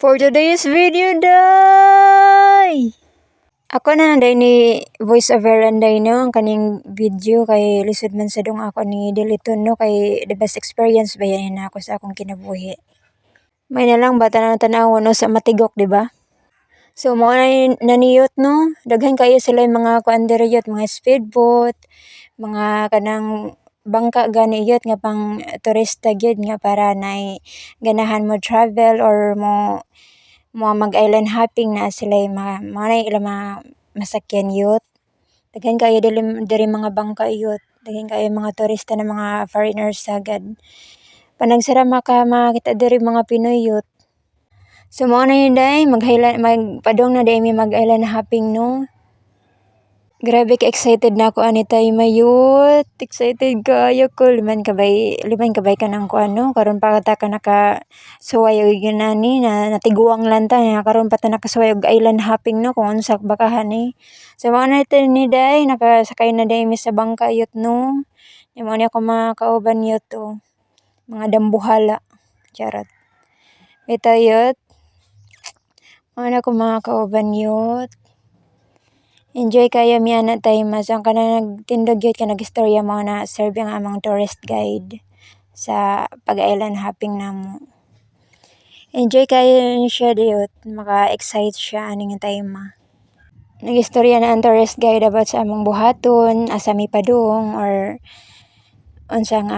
For today's video, day! Ako na day ni voice over day no, ang kaning video kay lisod man sa dong ako ni diliton no, kay the best experience ba yan na ako sa akong kinabuhi. May na lang ba tanaw no sa matigok, di ba? So mo na naniyot no, daghan kayo sila yung mga kuanderiyot, mga speedboat, mga kanang bangka gani yot nga pang turista gyud nga para nay ganahan mo travel or mo mag-island hopping na sila mga ilang mga masakyan yot. Daghan kayo diri mga bangka yot. Daghan kayo mga turista na mga foreigners sagad. Panagsara makita diri mga Pinoy yot. So mao na yun day, magpadong na day mi mag-island hopping no. Grabe ka excited na ako ani tay mayut. Excited kayo ko liman kabay ka nang kuano karon pa ta ka naka suway og ginani na natiguang lang ta na karon pa ta nakasuway og island hopping no kung unsa bakahan ni. So mao na ito ni day nakasakay na day mi sa bangka yut no. Mao ni ako mga kauban yut to. Mga dambuhala. Charot. Ito yut. Mao na ako mga kauban yut. Enjoy kayo mi ana tay mas ang kana nagtindog yut ka nagistorya mo na serve ang among tourist guide sa pag-island hopping namo. Enjoy kayo ni siya diyot, maka-excite siya aning time. Nagistorya na ang tourist guide about sa among buhaton, asa mi padung or unsa nga